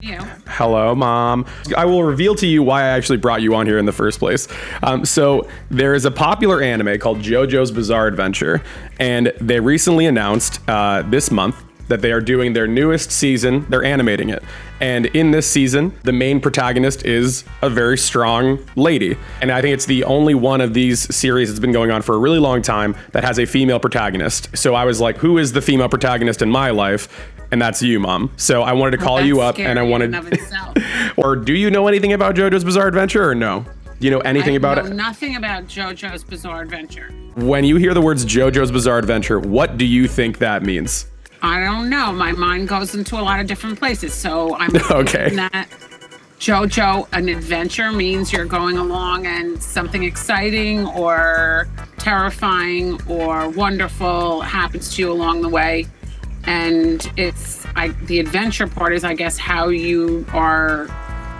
You. Hello, Mom. I will reveal to you why I actually brought you on here in the first place. So there is a popular anime called Jojo's Bizarre Adventure, and they recently announced this month that they are doing their newest season. They're animating it. And in this season, the main protagonist is a very strong lady. And I think it's the only one of these series that's been going on for a really long time that has a female protagonist. So I was like, who is the female protagonist in my life? And that's you, Mom. So I wanted to call you up and I wanted... Or do you know anything about JoJo's Bizarre Adventure or no? Do you know anything about it? Nothing about JoJo's Bizarre Adventure. When you hear the words JoJo's Bizarre Adventure, what do you think that means? I don't know. My mind goes into a lot of different places. So I'm okay. That JoJo, an adventure means you're going along and something exciting or terrifying or wonderful happens to you along the way. And the adventure part is, I guess, how you are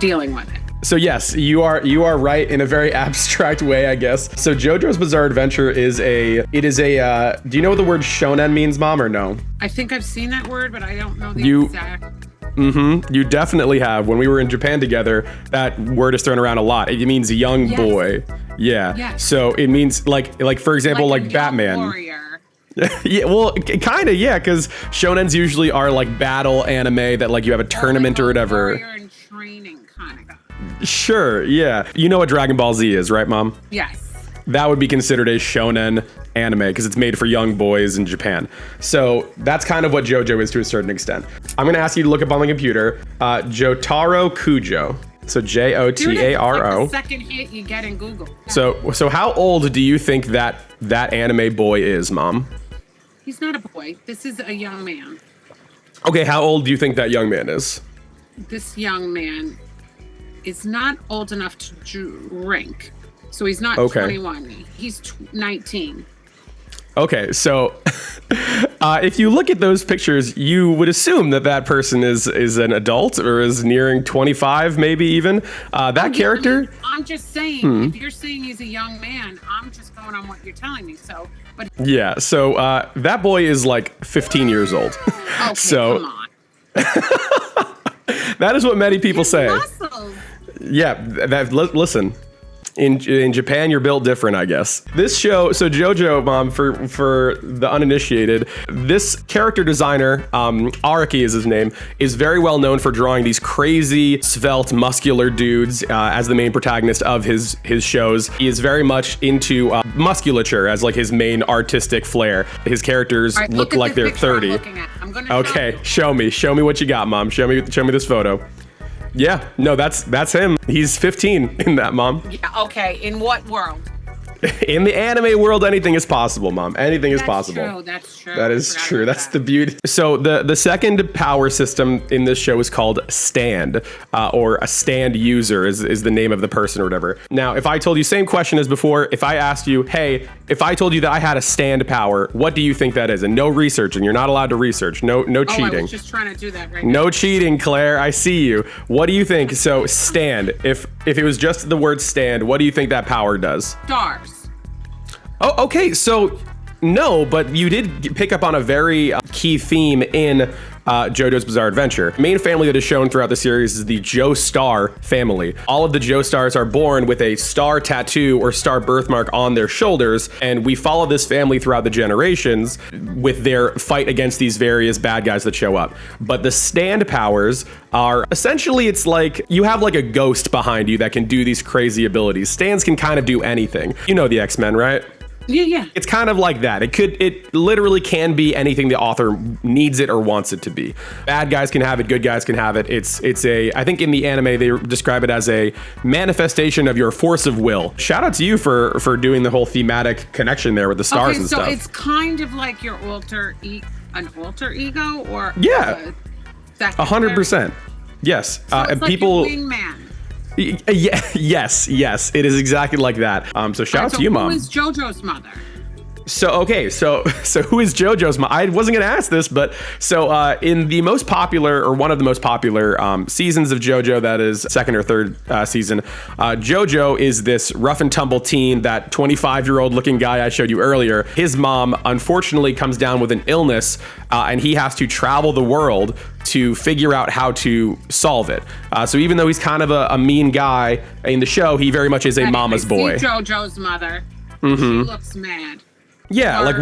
dealing with it. So yes, you are right in a very abstract way, I guess. So JoJo's Bizarre Adventure is do you know what the word shonen means, Mom, or no? I think I've seen that word, but I don't know the exact. Mm-hmm. You definitely have. When we were in Japan together, that word is thrown around a lot. It means young boy. Yeah. Yes. So it means like for example, like Batman. Warrior. Yeah, well, kind of, yeah, because shonens usually are like battle anime that like you have a tournament or whatever. Warrior and training kind of. Sure, yeah. You know what Dragon Ball Z is, right, Mom? Yes. That would be considered a shonen anime because it's made for young boys in Japan. So that's kind of what JoJo is to a certain extent. I'm going to ask you to look up on the computer, Jotaro Kujo. So Jotaro. The second hit you get in Google. So how old do you think that anime boy is, Mom? He's not a boy. This is a young man. Okay, how old do you think that young man is? This young man is not old enough to drink. So he's not 21. He's 19. Okay, so if you look at those pictures, you would assume that person is an adult or is nearing 25, maybe even. That character... I'm just saying, if you're saying he's a young man, I'm just going on what you're telling me. So, but yeah, so that boy is like 15 years old. Okay, so, come on. That is what many people say. Muscles. Yeah, listen. In Japan, you're built different, I guess. This show, so JoJo, Mom, for the uninitiated, this character designer, Araki is his name, is very well known for drawing these crazy, svelte, muscular dudes as the main protagonist of his shows. He is very much into musculature as like his main artistic flair. His characters look like they're 30. I'm gonna okay, show me what you got, Mom. Show me this photo. Yeah, no, that's him. He's 15 in that, Mom. Yeah, okay. In what world? In the anime world, anything is possible, Mom. Anything is possible. That's true. That is true. That's the beauty. So the second power system in this show is called stand, or a stand user is the name of the person or whatever. Now, if I told you, same question as before, if I asked you, hey, if I told you that I had a stand power, what do you think that is? And no research, and you're not allowed to research. No cheating. I was just trying to do that right now. No cheating, Claire. I see you. What do you think? So stand, if it was just the word stand, what do you think that power does? Stars. Oh, okay. So no, but you did pick up on a very key theme in JoJo's Bizarre Adventure. The main family that is shown throughout the series is the Joestar family. All of the Joestars are born with a star tattoo or star birthmark on their shoulders, and we follow this family throughout the generations with their fight against these various bad guys that show up. But the stand powers are essentially, it's like you have like a ghost behind you that can do these crazy abilities. Stands can kind of do anything. You know the X-Men, right? Yeah. It's kind of like that. It literally can be anything the author needs it or wants it to be. Bad guys can have it, good guys can have it. I think in the anime they describe it as a manifestation of your force of will. Shout out to you for doing the whole thematic connection there with the stars and stuff. So it's kind of like your an alter ego, or yeah, 100%. Yes, so it's like people. Your wingman. Yes, it is exactly like that. So shout out to you, Mom. Who is JoJo's mother? So who is JoJo's mom? I wasn't going to ask this, but in the most popular, or one of the most popular seasons of JoJo, that is second or third season, JoJo is this rough and tumble teen, that 25-year-old looking guy I showed you earlier. His mom unfortunately comes down with an illness, and he has to travel the world to figure out how to solve it. So even though he's kind of a mean guy in the show, he very much is a mama's boy. See JoJo's mother. She looks mad. Yeah,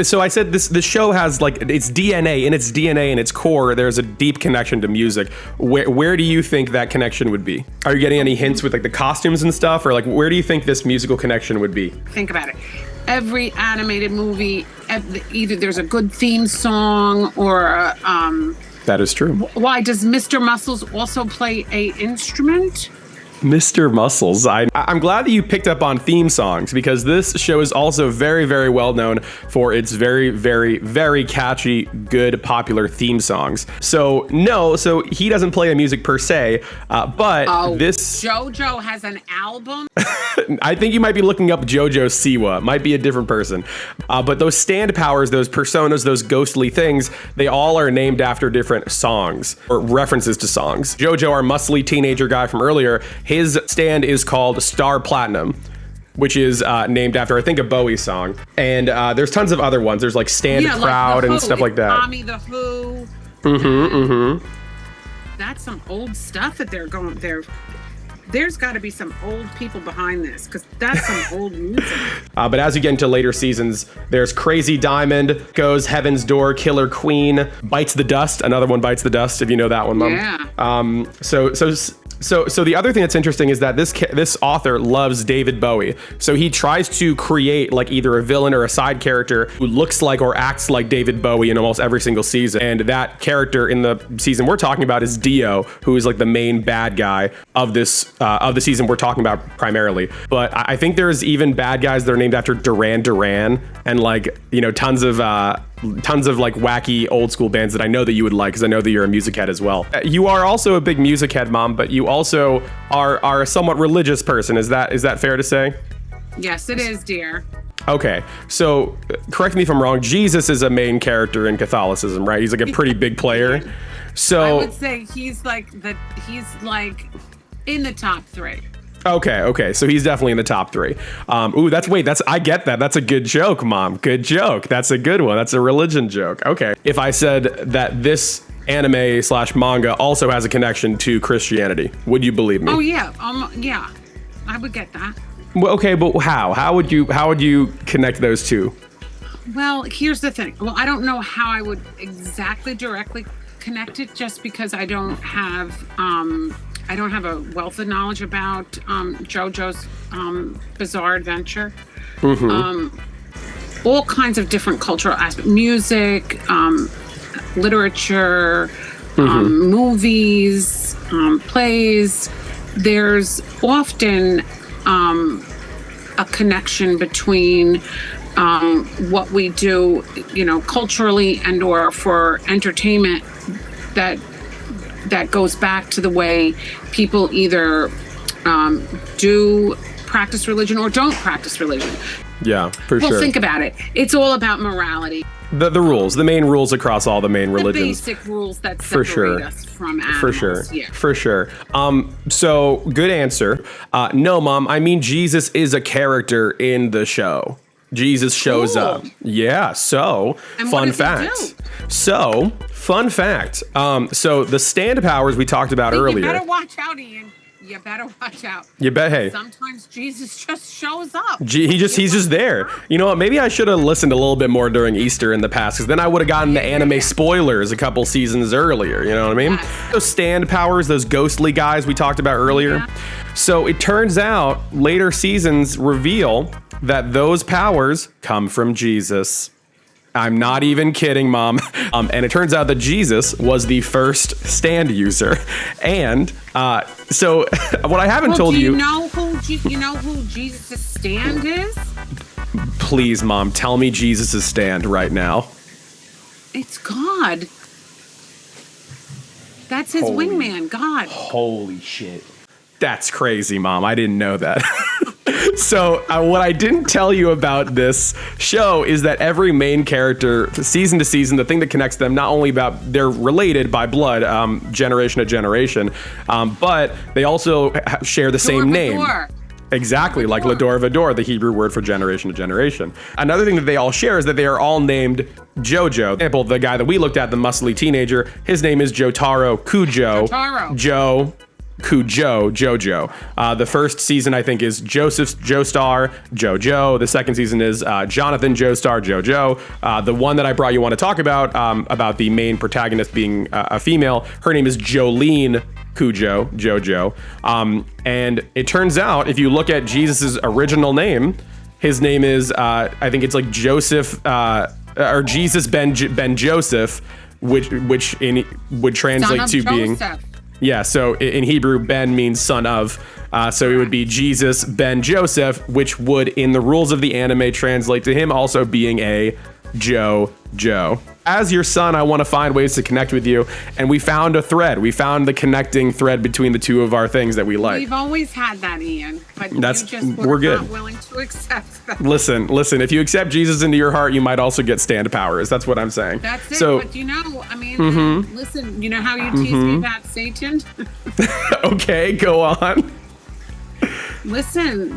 so I said this show has its DNA, in its DNA and its core, there's a deep connection to music. Where do you think that connection would be? Are you getting any hints with the costumes and stuff, or where do you think this musical connection would be? Think about it. Every animated movie, either there's a good theme song or that is true. Why does Mr. Muscles also play a instrument? Mr. Muscles. I'm glad that you picked up on theme songs, because this show is also very, very well known for its very, very, very catchy, good, popular theme songs. So he doesn't play the music per se, but this... JoJo has an album? I think you might be looking up JoJo Siwa. Might be a different person. But those stand powers, those personas, those ghostly things, they all are named after different songs, or references to songs. JoJo, our muscly teenager guy from earlier, his stand is called Star Platinum, which is named after, I think, a Bowie song. And there's tons of other ones. There's Stand Proud and stuff like that. Tommy the Who. That's some old stuff that they're going there. There's got to be some old people behind this, because that's some old music. But as you get into later seasons, there's Crazy Diamond, Goes Heaven's Door, Killer Queen, Bites the Dust. Another one, Bites the Dust, if you know that one, Mom. Yeah. So the other thing that's interesting is that this author loves David Bowie. So he tries to create either a villain or a side character who looks like or acts like David Bowie in almost every single season. And that character in the season we're talking about is Dio, who is the main bad guy of this of the season we're talking about primarily. But I think there's even bad guys that are named after Duran Duran, and tons of wacky old school bands that I know that you would like, because I know that you're a music head as well. You are also a big music head, Mom, but you also are a somewhat religious person. Is that fair to say? Yes, it is, dear. Okay, so correct me if I'm wrong. Jesus is a main character in Catholicism, right? He's a pretty big player. So I would say he's in the top 3. Okay. So he's definitely in the top 3. I get that. That's a good joke, Mom. Good joke. That's a good one. That's a religion joke. Okay. If I said that this anime/manga also has a connection to Christianity, would you believe me? Oh yeah. Yeah. I would get that. Well, okay, but how? How would you connect those two? Well, here's the thing. Well, I don't know how I would exactly directly connect it, just because I don't have a wealth of knowledge about JoJo's Bizarre Adventure. All kinds of different cultural aspects, music, literature, movies, plays. There's often a connection between what we do, culturally and or for entertainment, that goes back to the way people either do practice religion or don't practice religion. Yeah, for sure. Well, think about it. It's all about morality. The rules, the main rules across all the main religions. The basic rules that separate us from animals. For sure. Yeah. For sure. So good answer. No, Mom, I mean, Jesus is a character in the show. Jesus shows up. Yeah. So and fun fact. So fun fact. So the stand powers we talked about earlier. You better watch out, Ian. You better watch out. You bet. Hey. Sometimes Jesus just shows up. He's just there. You know what? Maybe I should have listened a little bit more during Easter in the past, because then I would have gotten the anime spoilers a couple seasons earlier. You know what I mean? Yes. Those stand powers, those ghostly guys we talked about earlier. Yeah. So it turns out later seasons reveal that those powers come from Jesus. I'm not even kidding, Mom. And it turns out that Jesus was the first stand user. And so what I haven't told you... Do you know who Jesus' stand is? Please, Mom, tell me Jesus' stand right now. It's God. That's his wingman, God. Holy shit. That's crazy, Mom. I didn't know that. So what I didn't tell you about this show is that every main character, season to season, the thing that connects them, not only about they're related by blood, generation to generation, but they also share the same name. Exactly, like Lador Vador, the Hebrew word for generation to generation. Another thing that they all share is that they are all named Jojo. For example, the guy that we looked at, the muscly teenager, his name is Jotaro Kujo. Jojo. The first season, I think, is Joseph Joestar, Jojo. The second season is Jonathan Joestar, Jojo. The one that I brought you want to talk about the main protagonist being a female, her name is Jolene Kujo, Jojo. And it turns out, if you look at Jesus's original name, his name is, I think it's like Joseph, or Jesus Ben Joseph, which would translate to being... Yeah, so in Hebrew, Ben means son of. So it would be Jesus Ben Joseph, which would, in the rules of the anime, translate to him also being a Joe. As your son, I want to find ways to connect with you. And we found a thread. We found the connecting thread between the two of our things that we like. We've always had that, Ian. But we're good. Not willing to accept that. Listen, if you accept Jesus into your heart, you might also get stand powers. That's what I'm saying. That's it. So, but listen, you know how you tease me about Satan? Okay, go on. Listen,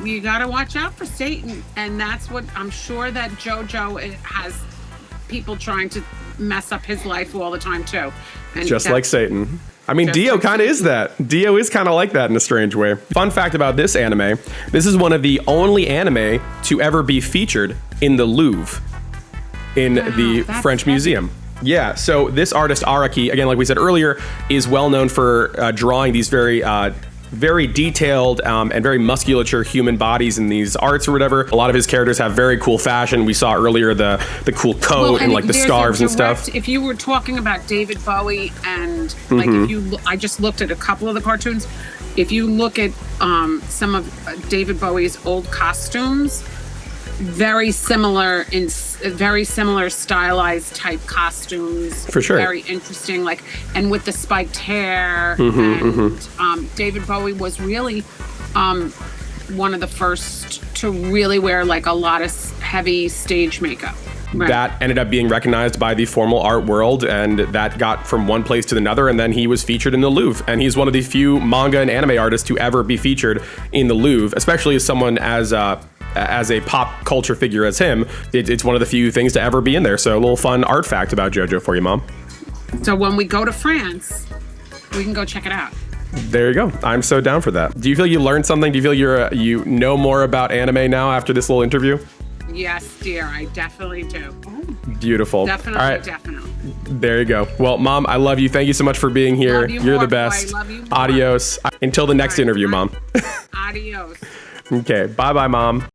you got to watch out for Satan. And that's what I'm sure that Jojo has people trying to mess up his life all the time too. And just like Satan. I mean, Dio kind of is that. Dio is kind of like that in a strange way. Fun fact about this anime, this is one of the only anime to ever be featured in the Louvre in the French Museum. Yeah, so this artist, Araki, again, like we said earlier, is well known for drawing these very detailed and very musculature human bodies in these arts or whatever. A lot of his characters have very cool fashion. We saw earlier the cool coat and like the scarves and stuff. If you were talking about David Bowie and like I just looked at a couple of the cartoons. If you look at some of David Bowie's old costumes, very similar stylized type costumes. For sure. Very interesting, and with the spiked hair. David Bowie was really one of the first to really wear a lot of heavy stage makeup. Right. That ended up being recognized by the formal art world, and that got from one place to another, and then he was featured in the Louvre. And he's one of the few manga and anime artists to ever be featured in the Louvre, especially as someone as a pop culture figure as him. It's one of the few things to ever be in there. So a little fun art fact about JoJo for you, Mom. So when we go to France, we can go check it out. There you go. I'm so down for that. Do you feel you learned something? Do you feel you know more about anime now after this little interview? Yes, dear. I definitely do. Beautiful. Definitely, all right. Definitely. There you go. Well, Mom, I love you. Thank you so much for being here. You're the best. Love you more. Adios. Until the next interview, Mom. Adios. Okay. Bye-bye, Mom.